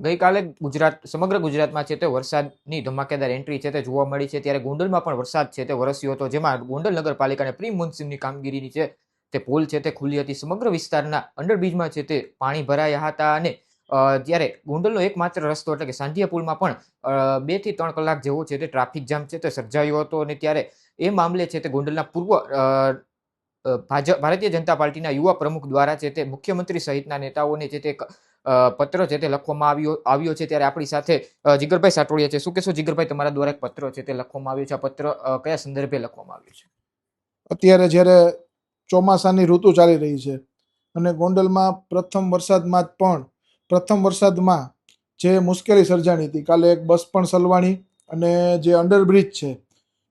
ગઈકાલે સમગ્ર ગુજરાતમાં છે તે વરસાદની ધમાકેદાર એન્ટ્રી છે તે જોવા મળી છે, ત્યારે ગોંડલમાં પણ વરસાદ છે તે વરસ્યો હતો, જેમાં ગોંડલ નગરપાલિકાને પ્રી મોન્સૂનની કામગીરીની છે તે પોલ છે તે ખુલી હતી. સમગ્ર વિસ્તારના અંડરબ્રિજમાં છે તે પાણી ભરાયા હતા અને જ્યારે ગોંડલનો એકમાત્ર રસ્તો એટલે કે સાંઢિયા પુલમાં પણ 2 થી 3 કલાક જેવો છે તે ટ્રાફિક જામ છે તે સર્જાયો હતો. અને ત્યારે એ મામલે છે તે ગોંડલના પૂર્વ ભારતીય જનતા પાર્ટીના યુવા પ્રમુખ દ્વારા છે તે મુખ્યમંત્રી સહિતના નેતાઓને છે તે પત્ર છે તે લખવામાં આવ્યો છે. ત્યારે આપણી સાથે જીગરભાઈ સાટોડિયા છે. શું કહેશો જીગરભાઈ, તમારા દ્વારા એક પત્ર છે તે લખવામાં આવ્યો છે, આ પત્ર કયા સંદર્ભે લખવામાં આવ્યો છે? અત્યારે જ્યારે ચોમાસાની ઋતુ ચાલી રહી છે અને ગોંડલમાં પ્રથમ વરસાદમાં જે મુશ્કેલી સર્જાણી હતી, કાલે એક બસ પણ સલવાણી અને જે અંડરબ્રિજ છે,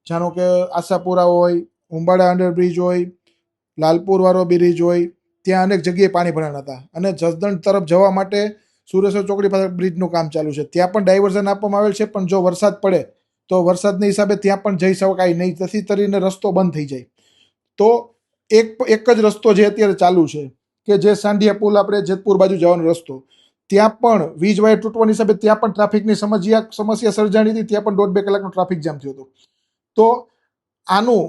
જાણો કે આશાપુરા હોય, ઉંબાડા અંડરબ્રિજ હોય, લાલપુર વાળો બ્રિજ હોય, ત્યાં અનેક જગ્યાએ પાણી ભરાણા હતા અને જસદણ તરફ જવા માટે સુરેશ્વર ચોકડી પાસે બ્રિજનું કામ ચાલુ છે, ત્યાં પણ ડાયવર્ઝન આપવામાં આવેલ છે, પણ જો વરસાદ પડે તો વરસાદના હિસાબે ત્યાં પણ જઈ શકાય નહીં, તેથી કરીને રસ્તો બંધ થઈ જાય. તો એક જ રસ્તો જે અત્યારે ચાલુ છે કે જે સાંઢિયા પુલ આપણે જેતપુર બાજુ જવાનો રસ્તો, ત્યાં પણ વીજ વાયર તૂટવાની હિસાબે ત્યાં પણ ટ્રાફિકની સમસ્યા સર્જાણી હતી, ત્યાં પણ 1.5-2 કલાકનો ટ્રાફિક જામ થયો હતો. તો આનું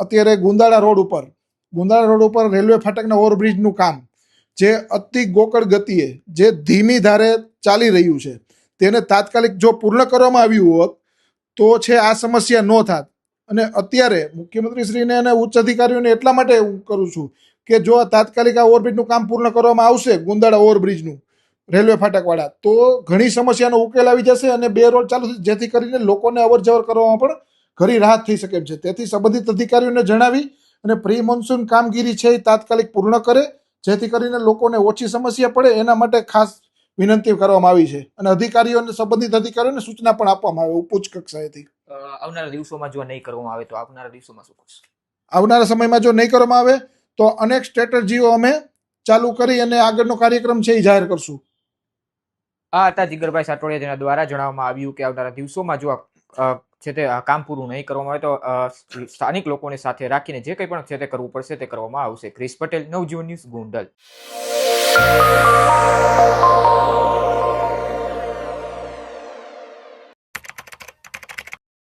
અત્યારે ગુંદાળા રોડ ઉપર રેલવે ફાટકના ઓવરબ્રિજનું કામ જે અતિ ગોકળ ગતિએ જે ધીમી ધારે ચાલી રહ્યું છે, તેને તાત્કાલિક જો પૂર્ણ કરવામાં આવ્યું હોત તો છે આ સમસ્યા ન થાત. અને અત્યારે મુખ્યમંત્રીશ્રીને અને ઉચ્ચ અધિકારીઓને એટલા માટે હું કરું છું કે જો તાત્કાલિક આ ઓવરબ્રિજનું કામ પૂર્ણ કરવામાં આવશે, ગુંદાળા ઓવરબ્રિજનું રેલવે ફાટકવાળા, તો ઘણી સમસ્યાનો ઉકેલ આવી જશે અને 2 રોડ ચાલુ થશે, જેથી કરીને લોકોને અવર જવર કરવામાં પણ ઘણી રાહત થઈ શકે એમ છે. તેથી સંબંધિત અધિકારીઓને જણાવી અને પ્રી મોન્સૂન કામગીરી છે એ તાત્કાલિક પૂર્ણ કરે, જેથી કરીને લોકોને ઓછી સમસ્યા પડે, એના માટે ખાસ વિનંતી કરવામાં આવી છે અને સંબંધિત અધિકારીઓને સૂચના પણ આપવામાં આવે ઉચ્ચ કક્ષાએથી. આવનારા દિવસોમાં જો નહીં કરવામાં આવે તો આવનારા દિવસોમાં શું કરશે? આવનારા સમયમાં જો નહીં કરવામાં આવે તો અનેક સ્ટ્રેટેજીઓ અમે ચાલુ કરી અને આગળનો કાર્યક્રમ છે એ જાહેર કરશું. આ હતા જીગરભાઈ સાટોડિયા, જેના દ્વારા જણાવવામાં આવ્યું કે આવનારા દિવસોમાં જો છે તે કામ પૂરું નહીં કરવામાં આવે તો સ્થાનિક લોકોને સાથે રાખીને જે કંઈ પણ છે તે કરવું પડશે તે કરવામાં આવશે. ક્રિસ પટેલ, નવજીવન ન્યૂઝ, ગોંડલ.